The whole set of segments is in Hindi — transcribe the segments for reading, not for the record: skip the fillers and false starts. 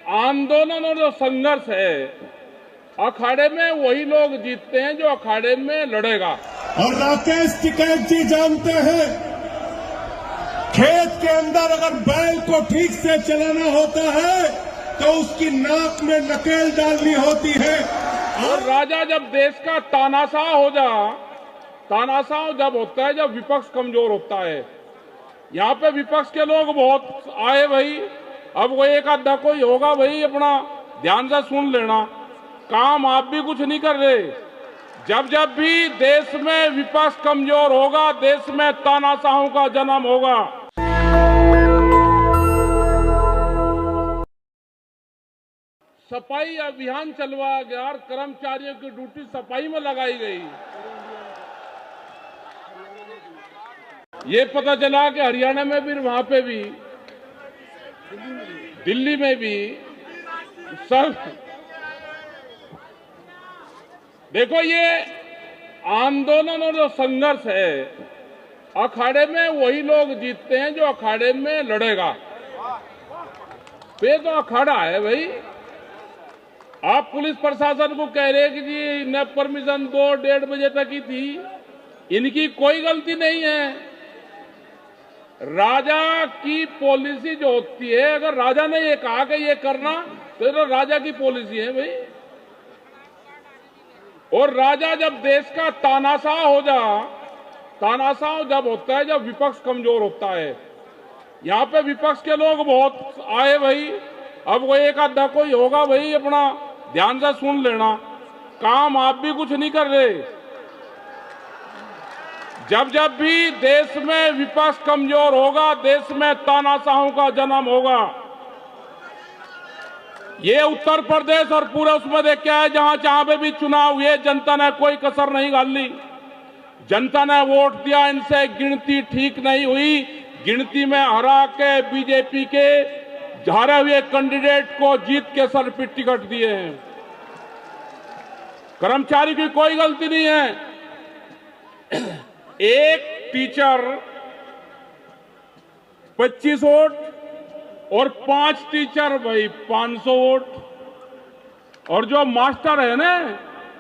आंदोलन और जो संघर्ष है, अखाड़े में वही लोग जीतते हैं जो अखाड़े में लड़ेगा। और राकेश टिकैत जी जानते हैं, खेत के अंदर अगर बैल को ठीक से चलाना होता है तो उसकी नाक में नकेल डालनी होती है। और राजा जब देश का तानाशाह हो जा, तानाशाह जब होता है जब विपक्ष कमजोर होता है। यहाँ पे विपक्ष के लोग बहुत आए भाई, अब वो एक आधा कोई होगा भाई, अपना ध्यान से सुन लेना, काम आप भी कुछ नहीं कर रहे। जब जब भी देश में विपक्ष कमजोर होगा, देश में तानाशाहों का जन्म होगा। सफाई अभियान चलवाया गया और कर्मचारियों की ड्यूटी सफाई में लगाई गई। ये पता चला कि हरियाणा में भी, वहां पे भी, दिल्ली में भी सब। देखो, ये आंदोलन और जो संघर्ष है, अखाड़े में वही लोग जीतते हैं जो अखाड़े में लड़ेगा। ये तो अखाड़ा है भाई। आप पुलिस प्रशासन को कह रहे हैं कि जी न परमिशन 2-1:30 बजे तक ही थी, इनकी कोई गलती नहीं है। राजा की पॉलिसी जो होती है, अगर राजा ने ये कहा कि ये करना, तो ये तो राजा की पॉलिसी है भाई। और राजा जब देश का तानाशाह हो जा, तानाशाह जब होता है जब विपक्ष कमजोर होता है। यहाँ पे विपक्ष के लोग बहुत आए भाई, अब वो एक आधा कोई होगा भाई, अपना ध्यान से सुन लेना, काम आप भी कुछ नहीं कर रहे। जब जब भी देश में विपक्ष कमजोर होगा, देश में तानाशाहों का जन्म होगा। ये उत्तर प्रदेश और पूरे उसमें देख के आए, जहां जहां पे भी चुनाव हुए, जनता ने कोई कसर नहीं डाली। जनता ने वोट दिया, इनसे गिनती ठीक नहीं हुई। गिनती में हरा के बीजेपी के हारे हुए कैंडिडेट को जीत के सर पे टिकट दिए हैं। कर्मचारी की कोई गलती नहीं है। एक टीचर 25 वोट और 5 टीचर भाई 500 वोट। और जो मास्टर है ना,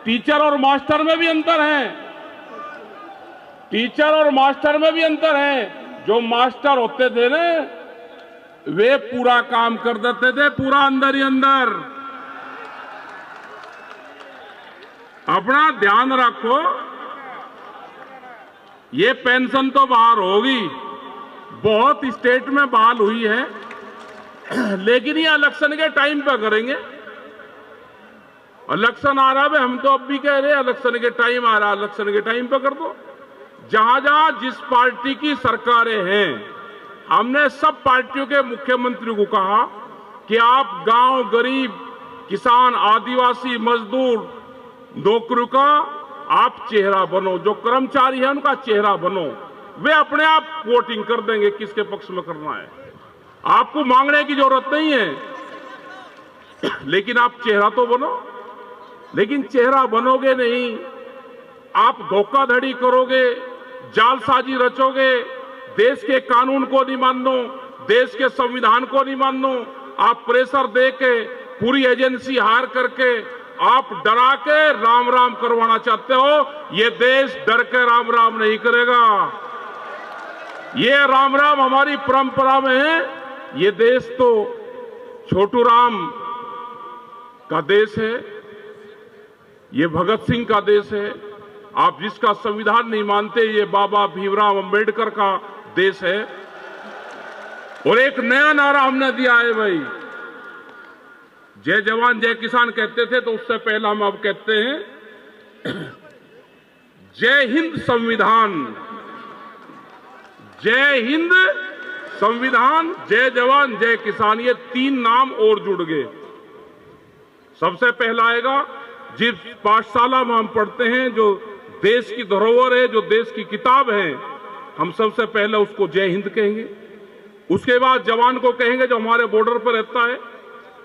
टीचर और मास्टर में भी अंतर है। टीचर और मास्टर में भी अंतर है। जो मास्टर होते थे ना, वे पूरा काम कर देते थे, पूरा अंदर ही अंदर। अपना ध्यान रखो, ये पेंशन तो बाहर होगी, बहुत स्टेट में बहाल हुई है, लेकिन ये इलेक्शन के टाइम पे करेंगे। इलेक्शन आ रहा है, हम तो अब भी कह रहे हैं इलेक्शन के टाइम आ रहा है, इलेक्शन के टाइम पे कर दो। जहां जहां जिस पार्टी की सरकारें हैं, हमने सब पार्टियों के मुख्यमंत्री को कहा कि आप गांव, गरीब, किसान, आदिवासी, मजदूर, नौकरी का आप चेहरा बनो, जो कर्मचारी है उनका चेहरा बनो। वे अपने आप वोटिंग कर देंगे किसके पक्ष में करना है। आपको मांगने की जरूरत नहीं है, लेकिन आप चेहरा तो बनो। लेकिन चेहरा बनोगे नहीं, आप धोखाधड़ी करोगे, जालसाजी रचोगे, देश के कानून को नहीं मानो, देश के संविधान को नहीं मानो, आप प्रेशर दे के, पूरी एजेंसी हायर करके, आप डरा के राम राम करवाना चाहते हो। ये देश डर के राम राम नहीं करेगा। ये राम राम हमारी परंपरा में है। ये देश तो छोटू राम का देश है, ये भगत सिंह का देश है। आप जिसका संविधान नहीं मानते, ये बाबा भीमराव अंबेडकर का देश है। और एक नया नारा हमने दिया है भाई, जय जवान जय किसान कहते थे, तो उससे पहले हम अब कहते हैं जय हिंद संविधान। जय हिंद संविधान, जय जवान जय किसान, ये 3 नाम और जुड़ गए। सबसे पहला आएगा, जिस पाठशाला में हम पढ़ते हैं, जो देश की धरोहर है, जो देश की किताब है, हम सबसे पहले उसको जय हिंद कहेंगे। उसके बाद जवान को कहेंगे जो हमारे बॉर्डर पर रहता है।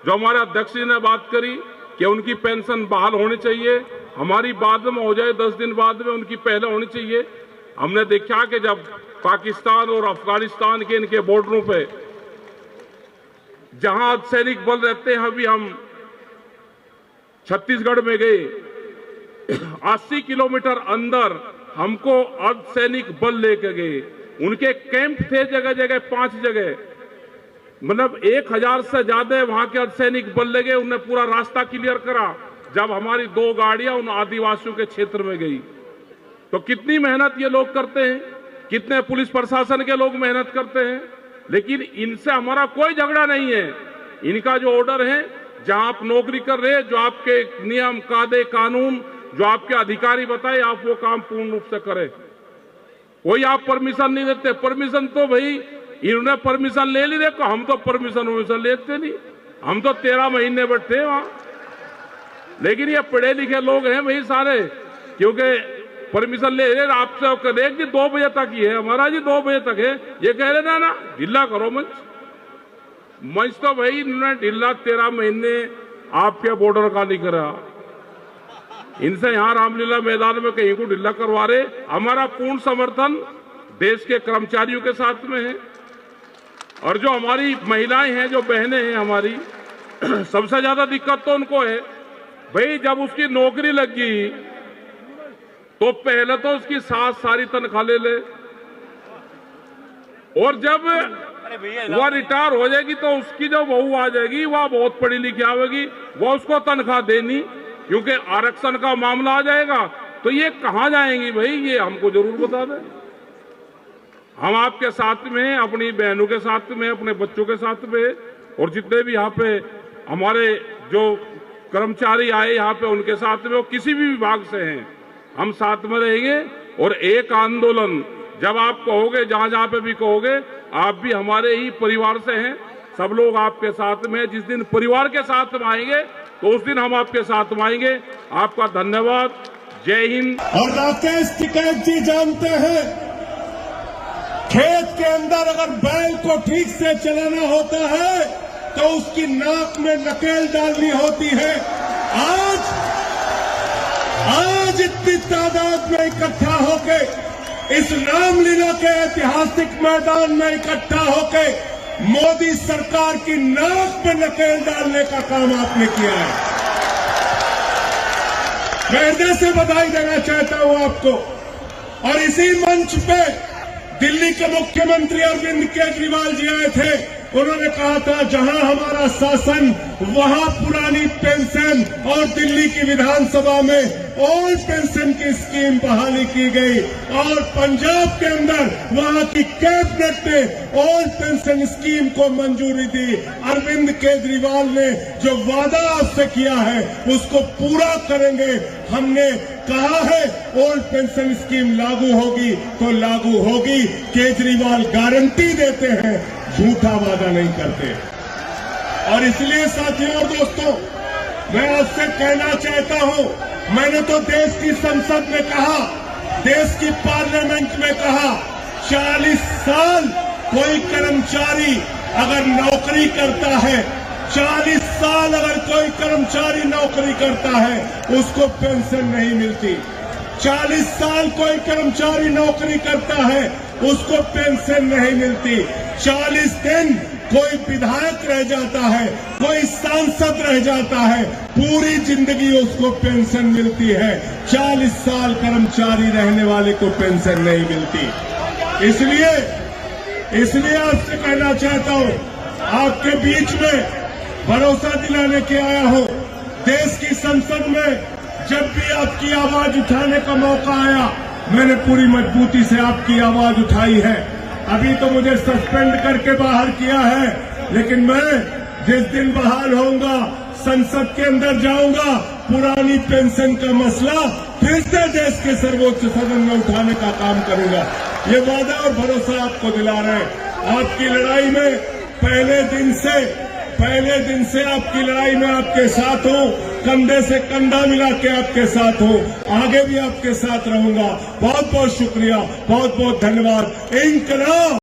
जो हमारे अध्यक्ष जी ने बात करी कि उनकी पेंशन बहाल होनी चाहिए, हमारी बाद में हो जाए, 10 दिन बाद में, उनकी पहले होनी चाहिए। हमने देखा कि जब पाकिस्तान और अफगानिस्तान के इनके बॉर्डरों पे जहां सैनिक बल रहते हैं, अभी हम छत्तीसगढ़ में गए, 80 किलोमीटर अंदर हमको अर्धसैनिक बल लेके गए। उनके कैंप थे जगह जगह, 5 जगह, मतलब 1000 से ज्यादा वहां के अर्धसैनिक बल ले गए। उन्होंने पूरा रास्ता क्लियर करा। जब हमारी 2 गाड़ियां उन आदिवासियों के क्षेत्र में गई, तो कितनी मेहनत ये लोग करते हैं, कितने पुलिस प्रशासन के लोग मेहनत करते हैं। लेकिन इनसे हमारा कोई झगड़ा नहीं है। इनका जो ऑर्डर है, जहां आप नौकरी कर रहे हैं, जो आपके नियम कायदे कानून, जो आपके अधिकारी बताए, आप वो काम पूर्ण रूप से करें। कोई आप परमिशन नहीं देते। परमिशन तो भाई इन्होंने परमिशन ले ली, देखो हम तो परमिशन लेते नहीं। हम तो 13 महीने बैठे वहां। लेकिन ये पढ़े लिखे लोग हैं भाई सारे, क्योंकि परमिशन ले रहे आपसे करे कि 2 बजे तक ही है, हमारा जी 2 बजे तक है। ये कह रहे ना ढीला करो मंच तो भाई इन्होंने ढीला 13 महीने आपके बॉर्डर का नहीं करा। इनसे यहां रामलीला मैदान में कहीं को ढीला करवा रहे। हमारा पूर्ण समर्थन देश के कर्मचारियों के साथ में है। और जो हमारी महिलाएं हैं, जो बहनें हैं हमारी, सबसे ज्यादा दिक्कत तो उनको है भाई। जब उसकी नौकरी लगी तो पहले तो उसकी सास सारी तनख्वाह ले ले, और जब वह रिटायर हो जाएगी तो उसकी जो बहू आ जाएगी, वह बहुत पढ़ी लिखी आएगी, वह उसको तनख्वाह देनी, क्योंकि आरक्षण का मामला आ जाएगा। तो ये कहां जाएंगी भाई, ये हमको जरूर बता दें। हम आपके साथ में हैं, अपनी बहनों के साथ में, अपने बच्चों के साथ में, और जितने भी यहाँ पे हमारे जो कर्मचारी आए यहाँ पे उनके साथ में, वो किसी भी विभाग से हैं, हम साथ में रहेंगे। और एक आंदोलन जब आप कहोगे, जहां जहां पे भी कहोगे, आप भी हमारे ही परिवार से हैं, सब लोग आपके साथ में। जिस दिन परिवार के साथ में आएंगे तो उस दिन हम आपके साथ में आएंगे। आपका धन्यवाद। जय हिंद। और राकेश टिकैत जी जानते हैं, खेत के अंदर अगर बैल को ठीक से चलाना होता है तो उसकी नाक में नकेल डालनी होती है। आज इतनी तादाद में इकट्ठा होके इस रामलीला के ऐतिहासिक मैदान में इकट्ठा होके मोदी सरकार की नाक पे नकेल डालने का काम आपने किया है। मैं हृदय से बधाई देना चाहता हूं आपको। और इसी मंच पे दिल्ली के मुख्यमंत्री अरविंद केजरीवाल जी आए थे। उन्होंने कहा था जहां हमारा शासन वहां पुरानी पेंशन, और दिल्ली की विधानसभा में ओल्ड पेंशन की स्कीम बहाली की गई, और पंजाब के अंदर वहां की कैबिनेट ने ओल्ड पेंशन स्कीम को मंजूरी दी। अरविंद केजरीवाल ने जो वादा आपसे किया है उसको पूरा करेंगे। हमने कहा है ओल्ड पेंशन स्कीम लागू होगी तो लागू होगी। केजरीवाल गारंटी देते हैं, झूठा वादा नहीं करते। और इसलिए साथियों और दोस्तों, मैं आपसे कहना चाहता हूं, मैंने तो देश की संसद में कहा, देश की पार्लियामेंट में कहा, 40 साल कोई कर्मचारी अगर नौकरी करता है, 40 साल अगर कोई कर्मचारी नौकरी करता है, उसको पेंशन नहीं मिलती। 40 साल कोई कर्मचारी नौकरी करता है, उसको पेंशन नहीं मिलती। 40 दिन कोई विधायक रह जाता है, कोई सांसद रह जाता है, पूरी जिंदगी उसको पेंशन मिलती है। 40 साल कर्मचारी रहने वाले को पेंशन नहीं मिलती। इसलिए आपसे कहना चाहता हूं, आपके बीच में भरोसा दिलाने के आया हूं। देश की संसद में जब भी आपकी आवाज उठाने का मौका आया, मैंने पूरी मजबूती से आपकी आवाज उठाई है। अभी तो मुझे सस्पेंड करके बाहर किया है, लेकिन मैं जिस दिन बहाल होऊंगा, संसद के अंदर जाऊंगा, पुरानी पेंशन का मसला फिर से देश के सर्वोच्च सदन में उठाने का काम करूंगा। ये वादा और भरोसा आपको दिला रहे हैं। आपकी लड़ाई में पहले दिन से आपकी लड़ाई में आपके साथ हूं, कंधे से कंधा मिला के आपके साथ हूं, आगे भी आपके साथ रहूंगा। बहुत बहुत शुक्रिया, बहुत बहुत धन्यवाद। इंकलाब।